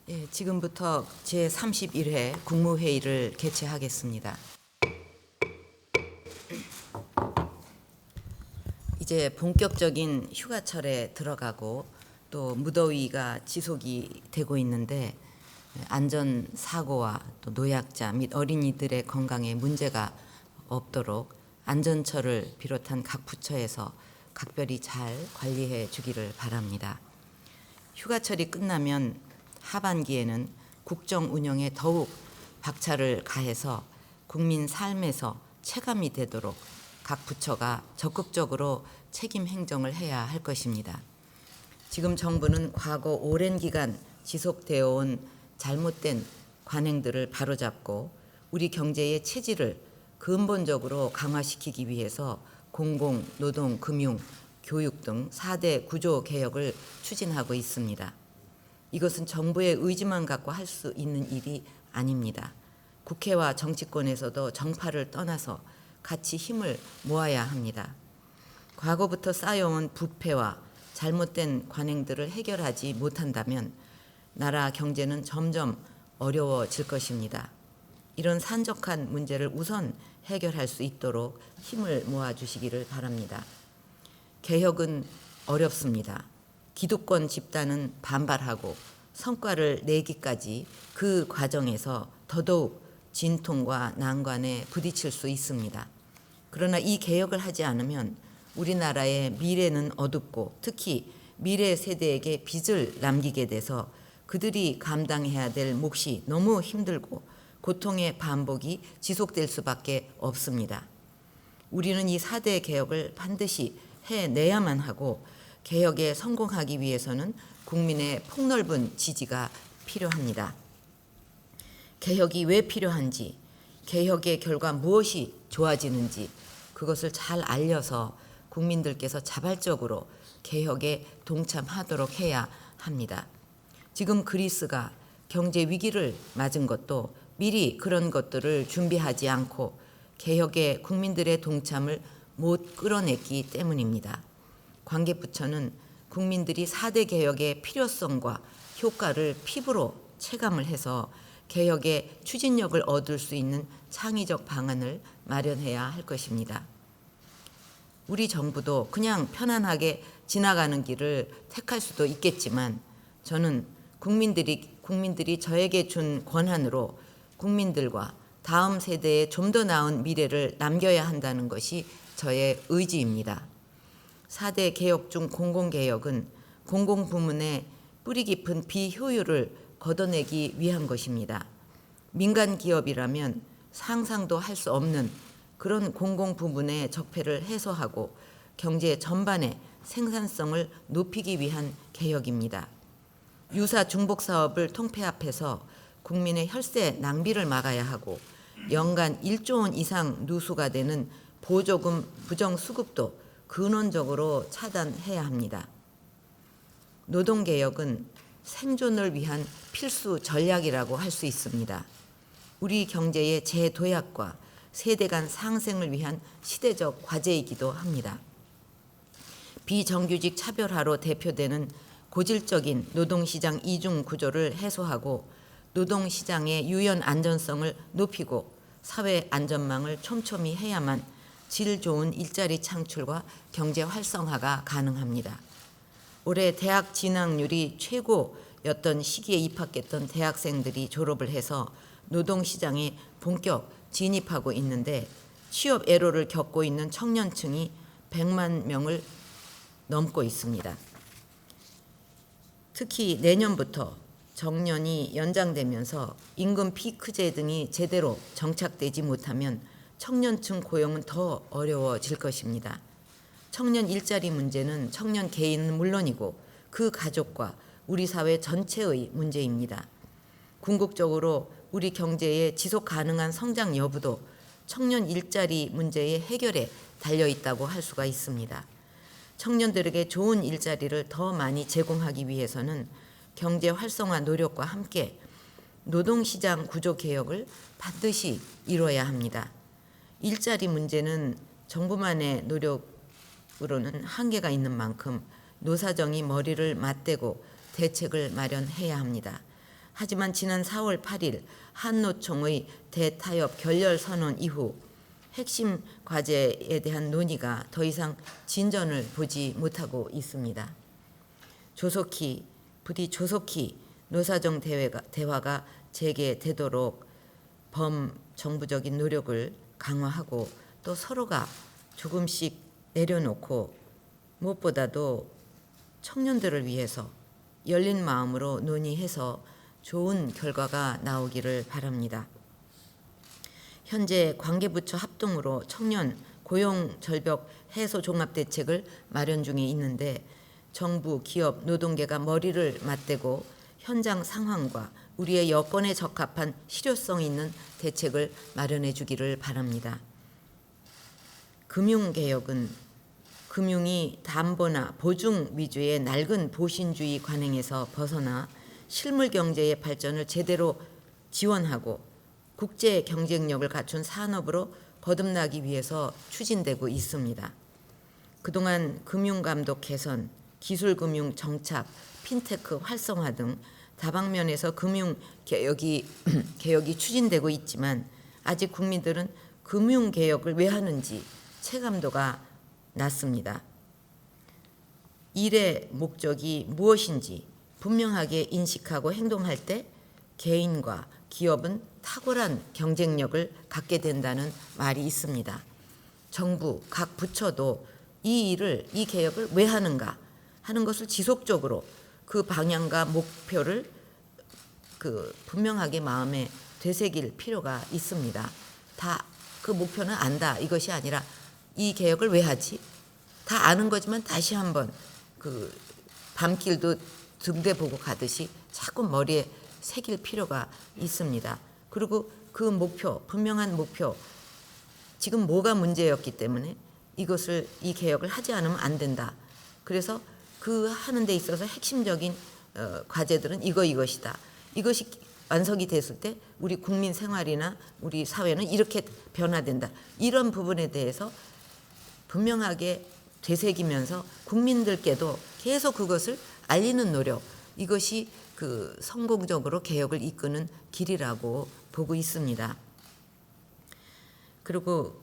예, 지금부터 제31회 국무회의를 개최하겠습니다. 이제 본격적인 휴가철에 들어가고 또 무더위가 지속이 되고 있는데 안전사고와 또 노약자 및 어린이들의 건강에 문제가 없도록 안전처를 비롯한 각 부처에서 각별히 잘 관리해 주기를 바랍니다. 휴가철이 끝나면 하반기에는 국정 운영에 더욱 박차를 가해서 국민 삶에서 체감이 되도록 각 부처가 적극적으로 책임 행정을 해야 할 것입니다. 지금 정부는 과거 오랜 기간 지속되어 온 잘못된 관행들을 바로잡고 우리 경제의 체질을 근본적으로 강화시키기 위해서 공공, 노동, 금융, 교육 등 4대 구조 개혁을 추진하고 있습니다. 이것은 정부의 의지만 갖고 할 수 있는 일이 아닙니다. 국회와 정치권에서도 정파를 떠나서 같이 힘을 모아야 합니다. 과거부터 쌓여온 부패와 잘못된 관행들을 해결하지 못한다면 나라 경제는 점점 어려워질 것입니다. 이런 산적한 문제를 우선 해결할 수 있도록 힘을 모아주시기를 바랍니다. 개혁은 어렵습니다. 기득권 집단은 반발하고 성과를 내기까지 그 과정에서 더더욱 진통과 난관에 부딪힐 수 있습니다. 그러나 이 개혁을 하지 않으면 우리나라의 미래는 어둡고 특히 미래 세대에게 빚을 남기게 돼서 그들이 감당해야 될 몫이 너무 힘들고 고통의 반복이 지속될 수밖에 없습니다. 우리는 이 4대 개혁을 반드시 해내야만 하고 개혁에 성공하기 위해서는 국민의 폭넓은 지지가 필요합니다. 개혁이 왜 필요한지, 개혁의 결과 무엇이 좋아지는지 그것을 잘 알려서 국민들께서 자발적으로 개혁에 동참하도록 해야 합니다. 지금 그리스가 경제 위기를 맞은 것도 미리 그런 것들을 준비하지 않고 개혁에 국민들의 동참을 못 끌어냈기 때문입니다. 관계부처는 국민들이 4대 개혁의 필요성과 효과를 피부로 체감을 해서 개혁의 추진력을 얻을 수 있는 창의적 방안을 마련해야 할 것입니다. 우리 정부도 그냥 편안하게 지나가는 길을 택할 수도 있겠지만 저는 국민들이 저에게 준 권한으로 국민들과 다음 세대에 좀 더 나은 미래를 남겨야 한다는 것이 저의 의지입니다. 4대 개혁 중 공공개혁은 공공부문의 뿌리 깊은 비효율을 걷어내기 위한 것입니다. 민간 기업이라면 상상도 할 수 없는 그런 공공부문의 적폐를 해소하고 경제 전반의 생산성을 높이기 위한 개혁입니다. 유사 중복 사업을 통폐합해서 국민의 혈세 낭비를 막아야 하고 연간 1조 원 이상 누수가 되는 보조금 부정수급도 근원적으로 차단해야 합니다. 노동개혁은 생존을 위한 필수 전략이라고 할 수 있습니다. 우리 경제의 재도약과 세대 간 상생을 위한 시대적 과제이기도 합니다. 비정규직 차별화로 대표되는 고질적인 노동시장 이중 구조를 해소하고 노동시장의 유연 안전성을 높이고 사회 안전망을 촘촘히 해야만 질 좋은 일자리 창출과 경제 활성화가 가능합니다. 올해 대학 진학률이 최고였던 시기에 입학했던 대학생들이 졸업을 해서 노동시장에 본격 진입하고 있는데 취업 애로를 겪고 있는 청년층이 100만 명을 넘고 있습니다. 특히 내년부터 정년이 연장되면서 임금 피크제 등이 제대로 정착되지 못하면 청년층 고용은 더 어려워질 것입니다. 청년 일자리 문제는 청년 개인은 물론이고 그 가족과 우리 사회 전체의 문제입니다. 궁극적으로 우리 경제의 지속 가능한 성장 여부도 청년 일자리 문제의 해결에 달려 있다고 할 수가 있습니다. 청년들에게 좋은 일자리를 더 많이 제공하기 위해서는 경제 활성화 노력과 함께 노동시장 구조 개혁을 반드시 이뤄야 합니다. 일자리 문제는 정부만의 노력으로는 한계가 있는 만큼 노사정이 머리를 맞대고 대책을 마련해야 합니다. 하지만 지난 4월 8일 한노총의 대타협 결렬 선언 이후 핵심 과제에 대한 논의가 더 이상 진전을 보지 못하고 있습니다. 부디 조속히 노사정 대화가 재개되도록 범정부적인 노력을 강화하고 또 서로가 조금씩 내려놓고 무엇보다도 청년들을 위해서 열린 마음으로 논의해서 좋은 결과가 나오기를 바랍니다. 현재 관계부처 합동으로 청년 고용 절벽 해소 종합대책을 마련 중에 있는데 정부, 기업, 노동계가 머리를 맞대고 현장 상황과 우리의 여건에 적합한 실효성 있는 대책을 마련해 주기를 바랍니다. 금융개혁은 금융이 담보나 보증 위주의 낡은 보신주의 관행에서 벗어나 실물 경제의 발전을 제대로 지원하고 국제 경쟁력을 갖춘 산업으로 거듭나기 위해서 추진되고 있습니다. 그동안 금융감독 개선, 기술금융 정착, 핀테크 활성화 등 다방면에서 금융개혁이 추진되고 있지만 아직 국민들은 금융개혁을 왜 하는지 체감도가 낮습니다. 일의 목적이 무엇인지 분명하게 인식하고 행동할 때 개인과 기업은 탁월한 경쟁력을 갖게 된다는 말이 있습니다. 정부, 각 부처도 이 개혁을 왜 하는가 하는 것을 지속적으로 그 방향과 목표를 분명하게 마음에 되새길 필요가 있습니다. 다 그 목표는 안다 이것이 아니라 이 개혁을 왜 하지? 다 아는 거지만 다시 한번 밤길도 등대 보고 가듯이 자꾸 머리에 새길 필요가 있습니다. 그리고 그 목표, 분명한 목표, 지금 뭐가 문제였기 때문에 이 개혁을 하지 않으면 안 된다. 그래서 그 하는 데 있어서 핵심적인 과제들은 이것이다. 이것이 완성이 됐을 때 우리 국민 생활이나 우리 사회는 이렇게 변화된다. 이런 부분에 대해서 분명하게 되새기면서 국민들께도 계속 그것을 알리는 노력, 이것이 성공적으로 개혁을 이끄는 길이라고 보고 있습니다. 그리고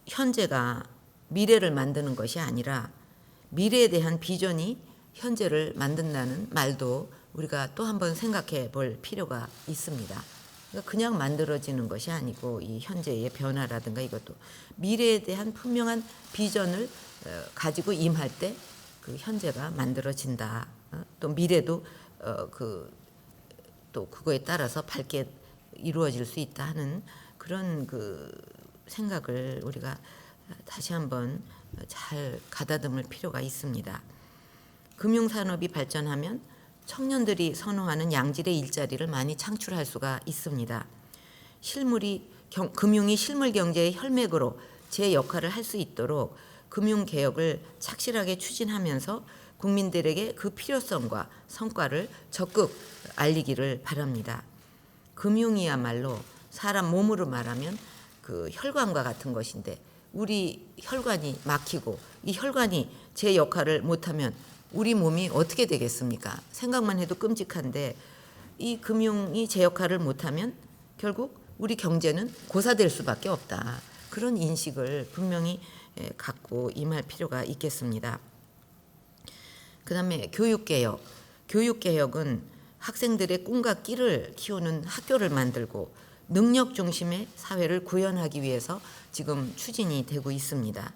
현재가 미래를 만드는 것이 아니라 미래에 대한 비전이 현재를 만든다는 말도 우리가 또 한번 생각해 볼 필요가 있습니다. 그러니까 그냥 만들어지는 것이 아니고 이 현재의 변화라든가 이것도 미래에 대한 분명한 비전을 가지고 임할 때 그 현재가 만들어진다. 또 미래도 또 그거에 따라서 밝게 이루어질 수 있다 하는 그런 생각을 우리가 다시 한번 잘 가다듬을 필요가 있습니다. 금융산업이 발전하면 청년들이 선호하는 양질의 일자리를 많이 창출할 수가 있습니다. 금융이 실물 경제의 혈맥으로 제 역할을 할 수 있도록 금융개혁을 착실하게 추진하면서 국민들에게 그 필요성과 성과를 적극 알리기를 바랍니다. 금융이야말로 사람 몸으로 말하면 혈관과 같은 것인데 우리 혈관이 막히고 이 혈관이 제 역할을 못하면 우리 몸이 어떻게 되겠습니까? 생각만 해도 끔찍한데 이 금융이 제 역할을 못하면 결국 우리 경제는 고사될 수밖에 없다. 그런 인식을 분명히 갖고 임할 필요가 있겠습니다. 그다음에 교육개혁. 교육개혁은 학생들의 꿈과 끼를 키우는 학교를 만들고 능력 중심의 사회를 구현하기 위해서 지금 추진이 되고 있습니다.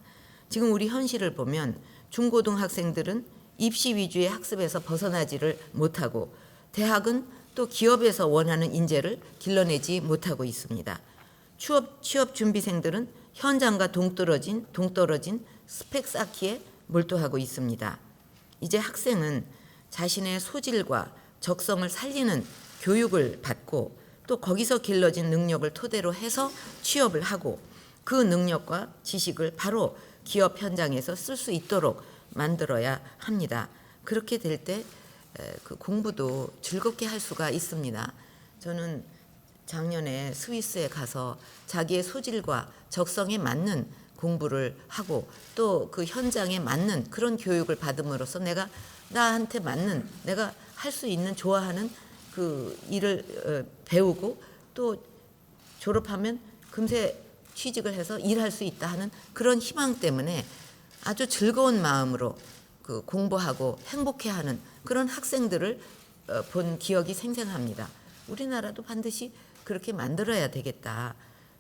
지금 우리 현실을 보면 중고등학생들은 입시 위주의 학습에서 벗어나지를 못하고 대학은 또 기업에서 원하는 인재를 길러내지 못하고 있습니다. 취업 준비생들은 현장과 동떨어진 스펙 쌓기에 몰두하고 있습니다. 이제 학생은 자신의 소질과 적성을 살리는 교육을 받고 또 거기서 길러진 능력을 토대로 해서 취업을 하고 그 능력과 지식을 바로 기업 현장에서 쓸 수 있도록 만들어야 합니다. 그렇게 될 때 그 공부도 즐겁게 할 수가 있습니다. 저는 작년에 스위스에 가서 자기의 소질과 적성에 맞는 공부를 하고 또 그 현장에 맞는 그런 교육을 받음으로써 나한테 맞는 내가 할 수 있는 좋아하는 그 일을 배우고 또 졸업하면 금세 취직을 해서 일할 수 있다 하는 그런 희망 때문에 아주 즐거운 마음으로 그 공부하고 행복해하는 그런 학생들을 본 기억이 생생합니다. 우리나라도 반드시 그렇게 만들어야 되겠다.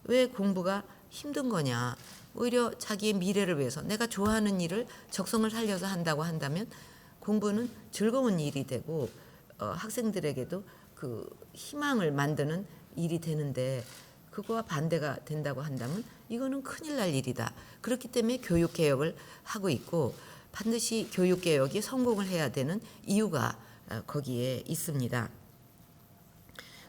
왜 공부가 힘든 거냐? 오히려 자기의 미래를 위해서 내가 좋아하는 일을 적성을 살려서 한다고 한다면 공부는 즐거운 일이 되고 학생들에게도 그 희망을 만드는 일이 되는데 그거와 반대가 된다고 한다면 이거는 큰일 날 일이다. 그렇기 때문에 교육개혁을 하고 있고 반드시 교육개혁이 성공을 해야 되는 이유가 거기에 있습니다.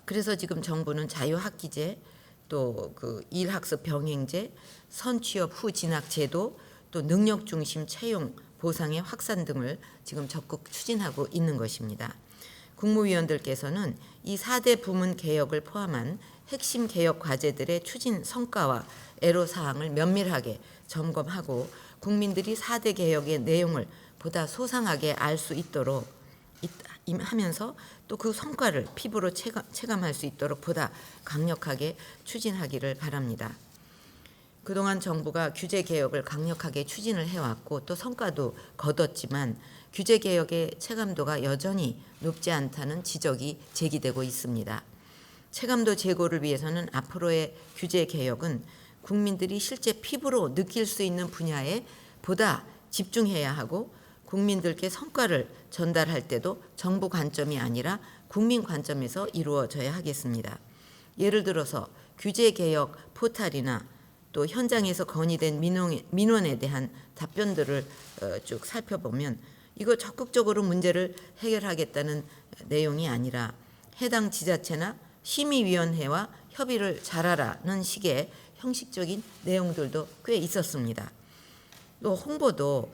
그래서 지금 정부는 자유학기제, 또 그 일학습 병행제, 선취업 후 진학 제도, 또 능력 중심 채용 보상의 확산 등을 지금 적극 추진하고 있는 것입니다. 국무위원들께서는 이 4대 부문 개혁을 포함한 핵심 개혁 과제들의 추진 성과와 애로사항을 면밀하게 점검하고 국민들이 4대 개혁의 내용을 보다 소상하게 알 수 있도록 하면서 또 그 성과를 피부로 체감할 수 있도록 보다 강력하게 추진하기를 바랍니다. 그동안 정부가 규제개혁을 강력하게 추진을 해왔고 또 성과도 거뒀지만 규제개혁의 체감도가 여전히 높지 않다는 지적이 제기되고 있습니다. 체감도 제고를 위해서는 앞으로의 규제개혁은 국민들이 실제 피부로 느낄 수 있는 분야에 보다 집중해야 하고 국민들께 성과를 전달할 때도 정부 관점이 아니라 국민 관점에서 이루어져야 하겠습니다. 예를 들어서 규제개혁 포탈이나 또 현장에서 건의된 민원에 대한 답변들을 쭉 살펴보면 이거 적극적으로 문제를 해결하겠다는 내용이 아니라 해당 지자체나 심의위원회와 협의를 잘하라는 식의 형식적인 내용들도 꽤 있었습니다. 또 홍보도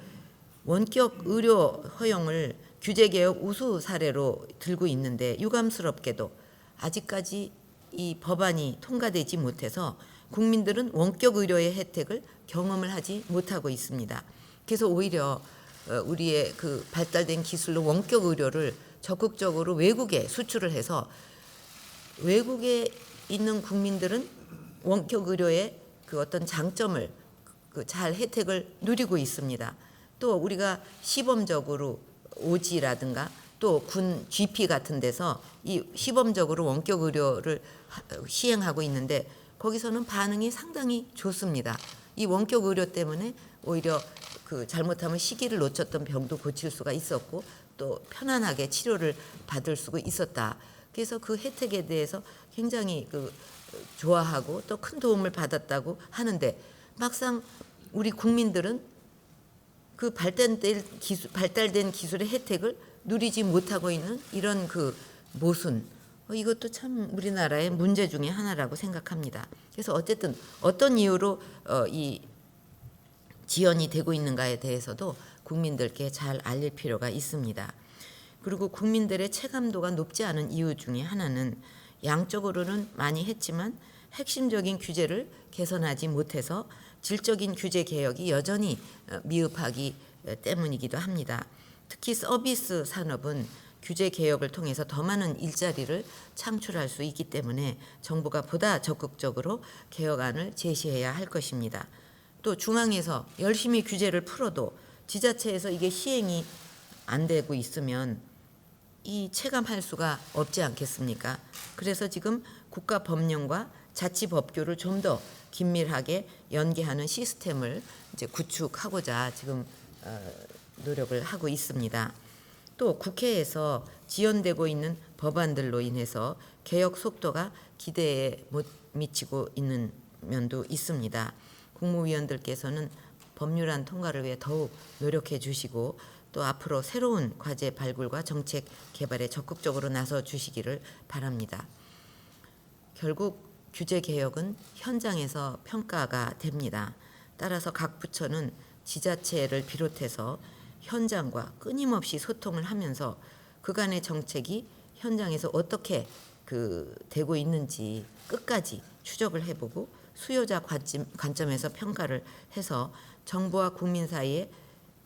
원격 의료 허용을 규제개혁 우수 사례로 들고 있는데 유감스럽게도 아직까지 이 법안이 통과되지 못해서 국민들은 원격 의료의 혜택을 경험을 하지 못하고 있습니다. 그래서 오히려 우리의 그 발달된 기술로 원격 의료를 적극적으로 외국에 수출을 해서 외국에 있는 국민들은 원격 의료의 그 어떤 장점을 잘 혜택을 누리고 있습니다. 또 우리가 시범적으로 오지라든가 또 군 GP 같은 데서 이 시범적으로 원격 의료를 시행하고 있는데 거기서는 반응이 상당히 좋습니다. 이 원격 의료 때문에 오히려 그 잘못하면 시기를 놓쳤던 병도 고칠 수가 있었고 또 편안하게 치료를 받을 수가 있었다. 그래서 그 혜택에 대해서 굉장히 그 좋아하고 또 큰 도움을 받았다고 하는데 막상 우리 국민들은 그 발달된 기술의 혜택을 누리지 못하고 있는 이런 그 모순, 이것도 참 우리나라의 문제 중에 하나라고 생각합니다. 그래서 어쨌든 어떤 이유로 이 지연이 되고 있는가에 대해서도 국민들께 잘 알릴 필요가 있습니다. 그리고 국민들의 체감도가 높지 않은 이유 중에 하나는 양적으로는 많이 했지만 핵심적인 규제를 개선하지 못해서 질적인 규제 개혁이 여전히 미흡하기 때문이기도 합니다. 특히 서비스 산업은 규제 개혁을 통해서 더 많은 일자리를 창출할 수 있기 때문에 정부가 보다 적극적으로 개혁안을 제시해야 할 것입니다. 또 중앙에서 열심히 규제를 풀어도 지자체에서 이게 시행이 안 되고 있으면 이 체감할 수가 없지 않겠습니까? 그래서 지금 국가법령과 자치법규를 좀 더 긴밀하게 연계하는 시스템을 이제 구축하고자 지금 노력을 하고 있습니다. 또 국회에서 지연되고 있는 법안들로 인해서 개혁 속도가 기대에 못 미치고 있는 면도 있습니다. 국무위원들께서는 법률안 통과를 위해 더욱 노력해 주시고 또 앞으로 새로운 과제 발굴과 정책 개발에 적극적으로 나서 주시기를 바랍니다. 결국 규제 개혁은 현장에서 평가가 됩니다. 따라서 각 부처는 지자체를 비롯해서 현장과 끊임없이 소통을 하면서 그간의 정책이 현장에서 어떻게 되고 있는지 끝까지 추적을 해보고 수요자 관점에서 평가를 해서 정부와 국민 사이에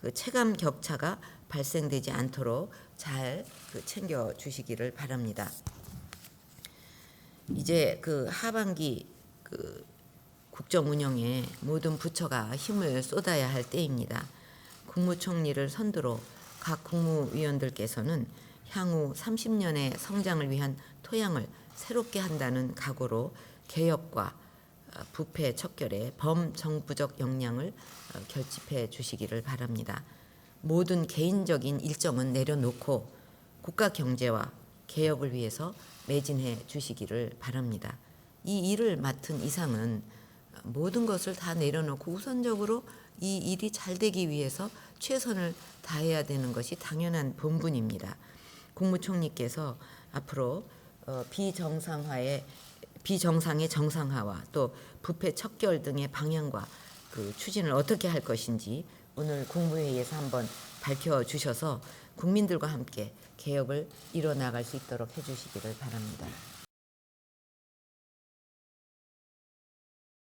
그 체감 격차가 발생되지 않도록 잘 챙겨 주시기를 바랍니다. 이제 하반기 국정 운영에 모든 부처가 힘을 쏟아야 할 때입니다. 국무총리를 선두로 각 국무위원들께서는 향후 30년의 성장을 위한 토양을 새롭게 한다는 각오로 개혁과 부패 척결에 범정부적 역량을 결집해 주시기를 바랍니다. 모든 개인적인 일정은 내려놓고 국가 경제와 개혁을 위해서 매진해 주시기를 바랍니다. 이 일을 맡은 이상은 모든 것을 다 내려놓고 우선적으로 이 일이 잘 되기 위해서 최선을 다해야 되는 것이 당연한 본분입니다. 국무총리께서 앞으로 비정상의 정상화와 또 부패 척결 등의 방향과 추진을 어떻게 할 것인지 오늘 국무회의에서 한번 밝혀주셔서 국민들과 함께 개혁을 이뤄나갈 수 있도록 해주시기를 바랍니다.